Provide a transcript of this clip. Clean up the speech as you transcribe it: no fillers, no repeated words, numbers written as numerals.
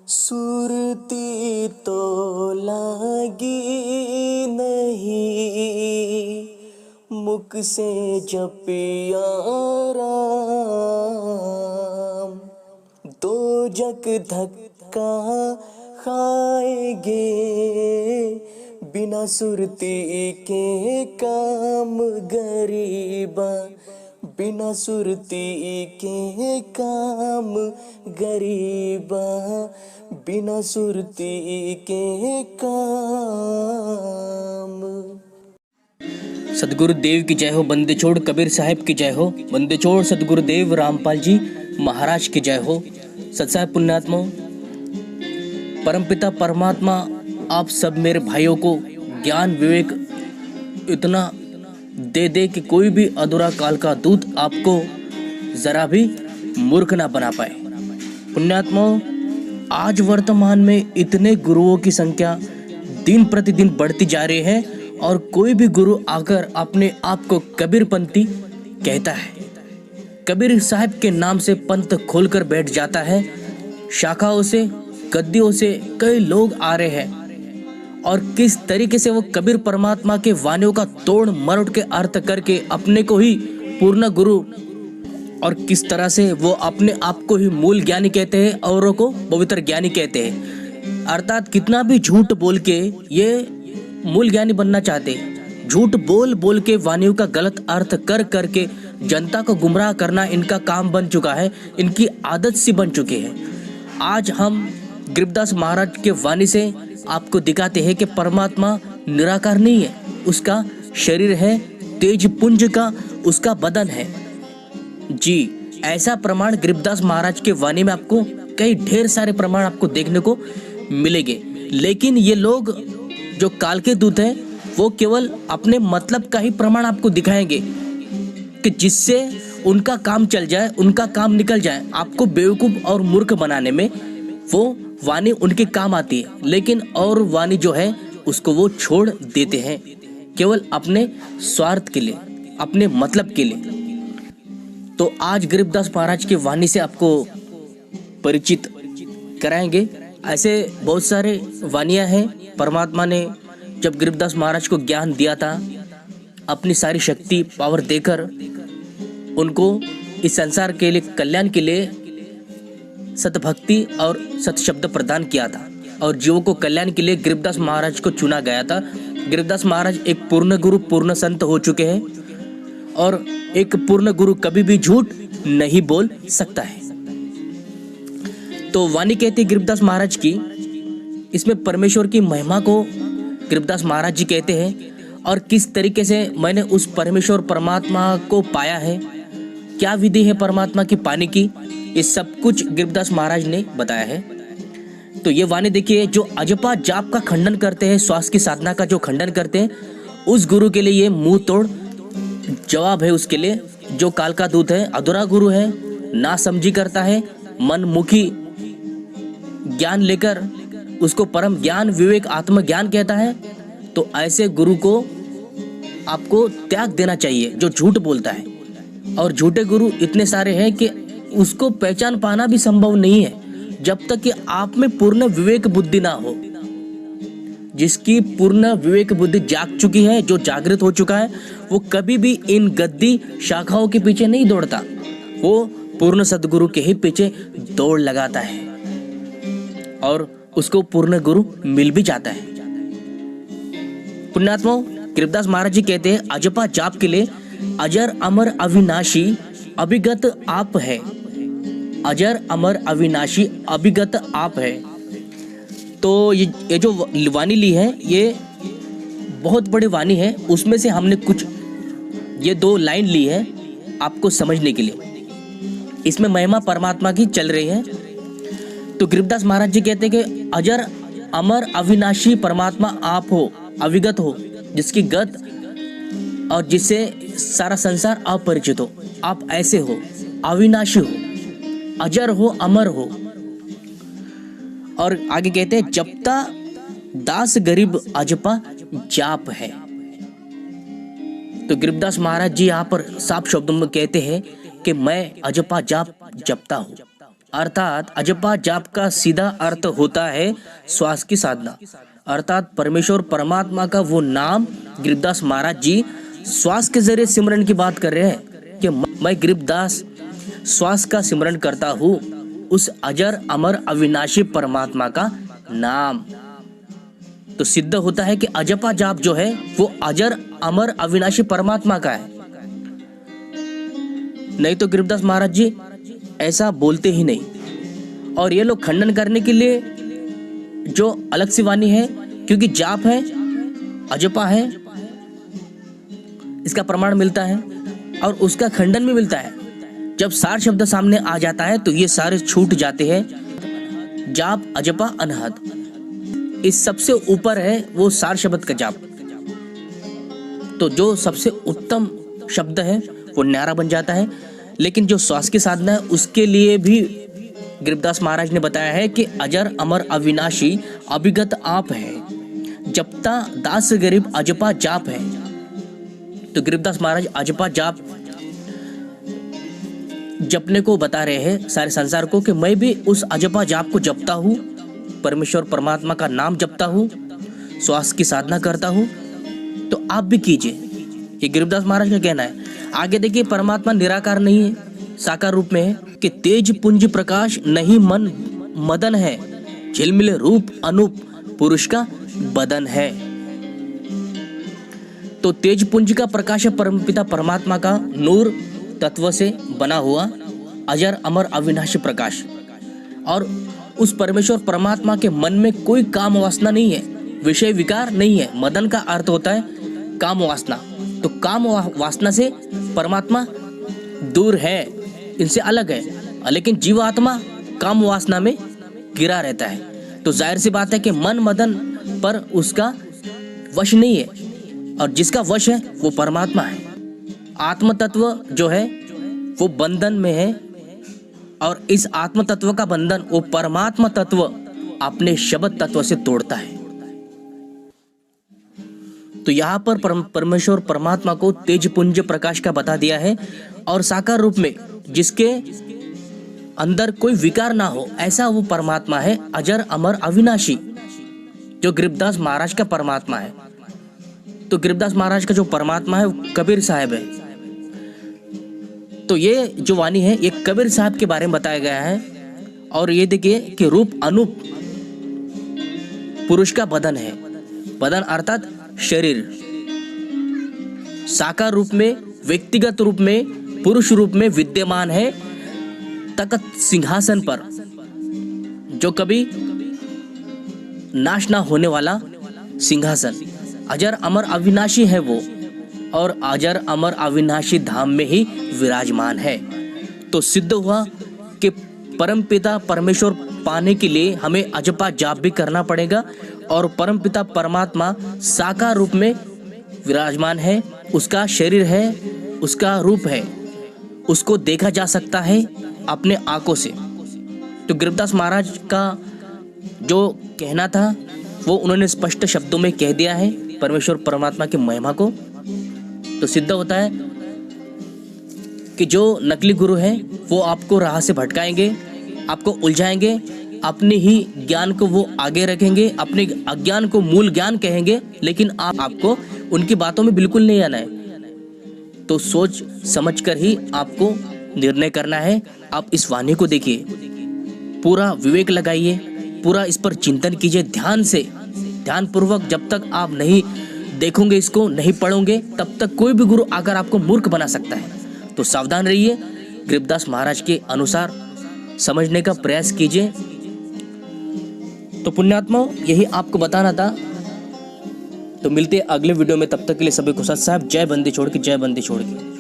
सुरती तो लागी नहीं, मुख से जपिया राम। दो जग धक्का खाएंगे, बिना सुरती के काम गरीबा, बिना सुरती के काम गरीबा, बिना सुरती के काम। सदगुरुदेव की जय हो, बंदे छोड़ कबीर साहिब की जय हो, बंदे छोड़ सदगुरुदेव रामपाल जी महाराज की जय हो। सत्साई पुण्यात्मा, परमपिता परमात्मा आप सब मेरे भाइयों को ज्ञान विवेक इतना दे दे कि कोई भी अधूरा काल का दूत आपको जरा भी मूर्ख ना बना पाए। पुण्यात्माओं, आज वर्तमान में इतने गुरुओं की संख्या दिन प्रतिदिन बढ़ती जा रही है और कोई भी गुरु आकर अपने आप को कबीरपंथी कहता है, कबीर साहब के नाम से पंथ खोलकर बैठ जाता है। शाखाओं से गद्दियों से कई लोग आ रहे हैं और किस तरीके से वो कबीर परमात्मा के वाणियों का तोड़ मरोड़ के अर्थ करके अपने को ही पूर्ण गुरु और किस तरह से वो अपने आप को ही मूल ज्ञानी कहते हैं, औरों को पवित्र ज्ञानी कहते हैं। अर्थात कितना भी झूठ बोल के ये मूल ज्ञानी बनना चाहते, झूठ बोल बोल के वाणियों का गलत अर्थ कर करके जनता को गुमराह करना इनका काम बन चुका है, इनकी आदत सी बन चुकी है। आज हम गरीबदास महाराज के वाणी से आपको दिखाते हैं कि परमात्मा निराकार नहीं है, उसका शरीर है, तेज पुंज का उसका बदन है। जी, ऐसा प्रमाण गरीबदास महाराज के वाणी में आपको कई ढेर सारे प्रमाण आपको देखने को मिलेंगे। लेकिन ये लोग जो काल के दूत हैं वो केवल अपने मतलब का ही प्रमाण आपको दिखाएंगे कि जिससे उनका काम चल जाए, उनका काम निकल जाए। आपको बेवकूफ और मूर्ख बनाने में वो वाणी उनके काम आती है, लेकिन और वाणी जो है उसको वो छोड़ देते हैं केवल अपने स्वार्थ के लिए, अपने मतलब के लिए। तो आज गरीबदास महाराज की वाणी से आपको परिचित कराएंगे। ऐसे बहुत सारे वाणियाँ हैं। परमात्मा ने जब गरीबदास महाराज को ज्ञान दिया था, अपनी सारी शक्ति पावर देकर उनको इस संसार के लिए, कल्याण के लिए सतभक्ति और सत शब्द प्रदान किया था और जीवों को कल्याण के लिए गरीबदास महाराज को चुना गया था। गरीबदास महाराज एक पूर्ण गुरु, पूर्ण संत हो चुके हैं और एक पूर्ण गुरु कभी भी झूठ नहीं बोल सकता है। तो वाणी कहती है गरीबदास महाराज की, इसमें परमेश्वर की महिमा को गरीबदास महाराज जी कहते हैं और किस तरीके से मैंने उस परमेश्वर परमात्मा को पाया है, क्या विधि है परमात्मा की पाने की, ये सब कुछ गरीबदास महाराज ने बताया है। तो ये वाणी देखिए, जो अजपा जाप का खंडन करते हैं, श्वास की साधना का जो खंडन करते हैं, उस गुरु के लिए ये मुंह तोड़ जवाब है। उसके लिए जो काल का दूत है, अधूरा गुरु है, ना समझी करता है, मनमुखी ज्ञान लेकर उसको परम ज्ञान विवेक आत्मज्ञान कहता है, तो ऐसे गुरु को आपको त्याग देना चाहिए जो झूठ बोलता है। और झूठे गुरु इतने सारे हैं कि उसको पहचान पाना भी संभव नहीं है जब तक कि आप में पूर्ण विवेक बुद्धि ना हो। जिसकी पूर्ण विवेक बुद्धि जाग चुकी है, जो जागृत हो चुका है, वो कभी भी इन गद्दी शाखाओं के पीछे नहीं दौड़ता, वो पूर्ण सदगुरु के ही पीछे दौड़ लगाता है और उसको पूर्ण गुरु मिल भी जाता है। पुण्यात्माओं, गरीबदास महाराज जी कहते हैं, अजपा जाप के लिए अजर अमर अविनाशी अभिगत आप है, अजर अमर अविनाशी अभिगत आप है। तो ये जो वाणी ली है, ये बहुत बड़ी वाणी है। उसमें से हमने कुछ ये 2 लाइन ली है आपको समझने के लिए। इसमें महिमा परमात्मा की चल रही है। तो गरीबदास महाराज जी कहते हैं कि अजर अमर अविनाशी परमात्मा आप हो, अविगत हो, जिसकी गत और जिससे सारा संसार अपरिचित हो, आप ऐसे हो, अविनाशी हो, अजर हो, अमर हो। और आगे कहते हैं, जपता दास गरीब अजपा जाप है। तो गरीबदास महाराज जी यहाँ पर साफ शब्दों में कहते हैं कि मैं अजपा जाप जपता हूँ, अर्थात अजपा जाप का सीधा अर्थ होता है श्वास की साधना, अर्थात परमेश्वर परमात्मा का वो नाम। गरीबदास महाराज जी श्वास के जरिए सिमरन की बात कर रहे हैं कि मैं गरीबदास श्वास का सिमरन करता हूँ उस अजर अमर अविनाशी परमात्मा का नाम। तो सिद्ध होता है कि अजपा जाप जो है वो अजर अमर अविनाशी परमात्मा का है। नहीं तो गरीबदास महाराज जी ऐसा बोलते ही नहीं। और ये लोग खंडन करने के लिए जो अलग सी वाणी है, क्योंकि जाप है, अजपा है, इसका प्रमाण मिलता है और उसका खंडन भी मिलता है। जब सार शब्द सामने आ जाता है तो ये सारे छूट जाते हैं। जाप, अजपा, अनहद, इस सबसे ऊपर है वो सार शब्द का जाप। तो जो सबसे उत्तम शब्द है वो न्यारा बन जाता है। लेकिन जो श्वास की साधना है उसके लिए भी गरीबदास महाराज ने बताया है कि अजर अमर अविनाशी अभिगत आप है, जपता दास गरीब अजपा जाप है। तो गरीबदास महाराज अजपा जाप जपने को बता रहे हैं सारे संसार को कि मैं भी उस अजपा जाप को जपता हूँ, परमेश्वर परमात्मा का नाम जपता हूँ, श्वास की साधना करता हूँ। तो आप भी कीजिए, ये गरीबदास महाराज का कहना है। आगे देखिए, परमात्मा निराकार नहीं है, साकार रूप में है कि तेज पुंज प्रकाश नहीं मन मदन है, झिलमिल रूप अनूप पुरुष का बदन है। तो तेज पुंज का प्रकाश है परमपिता परमात्मा का नूर तत्व से बना हुआ अजर अमर अविनाशी प्रकाश। और उस परमेश्वर परमात्मा के मन में कोई काम वासना नहीं है, विषय विकार नहीं है। मदन का अर्थ होता है काम वासना। तो काम वासना से परमात्मा दूर है, इनसे अलग है। लेकिन जीवात्मा काम वासना में गिरा रहता है। तो जाहिर सी बात है कि मन मदन पर उसका वश नहीं है, और जिसका वश है वो परमात्मा है। आत्म तत्व जो है वो बंधन में है, और इस आत्म तत्व का बंधन वो परमात्मा तत्व अपने शब्द तत्व से तोड़ता है। तो यहाँ पर परमेश्वर परमात्मा को तेज पुंज प्रकाश का बता दिया है, और साकार रूप में जिसके अंदर कोई विकार ना हो ऐसा वो परमात्मा है अजर अमर अविनाशी, जो गरीबदास महाराज का परमात्मा है। तो गरीबदास महाराज का जो परमात्मा है वो कबीर साहब है। तो ये जो वाणी है ये कबीर साहब के बारे में बताया गया है। और ये देखिए कि रूप अनूप पुरुष का बदन है, बदन अर्थात शरीर, साकार रूप में, व्यक्तिगत रूप में, पुरुष रूप में विद्यमान है तख्त सिंहासन पर, जो कभी नाश ना होने वाला सिंहासन। अजर अमर अविनाशी है वो, और अजर अमर अविनाशी धाम में ही विराजमान है। तो सिद्ध हुआ कि परमपिता परमेश्वर पाने के लिए हमें अजपा जाप भी करना पड़ेगा, और परमपिता परमात्मा साकार रूप में विराजमान है, उसका शरीर है, उसका रूप है, उसको देखा जा सकता है अपने आंखों से। तो गरीबदास महाराज का जो कहना था वो उन्होंने स्पष्ट शब्दों में कह दिया है परमेश्वर परमात्मा की महिमा को। तो सिद्ध होता है कि जो नकली गुरु हैं वो आपको राह से भटकाएंगे, आपको उलझाएंगे, अपने ही ज्ञान को वो आगे रखेंगे, अपने अज्ञान को मूल ज्ञान कहेंगे, लेकिन आपको उनकी बातों में बिल्कुल नहीं आना है। तो सोच समझ कर ही आपको निर्णय करना है। आप इस वाणी को देखिए, पूरा विवेक लगाइए, पूरा इस पर चिंतन कीजिए ध्यान से, ध्यान पूर्वक। जब तक आप नहीं देखोगे, इसको नहीं पढ़ोगे, तब तक कोई भी गुरु आकर आपको मूर्ख बना सकता है। तो सावधान रहिए, गरीबदास महाराज के अनुसार समझने का प्रयास कीजिए। तो पुण्यात्माओं, यही आपको बताना था। तो मिलते हैं अगले वीडियो में, तब तक के लिए सभी को सत साहब जय बंदी छोड़ के, जय बंदी छोड़ के।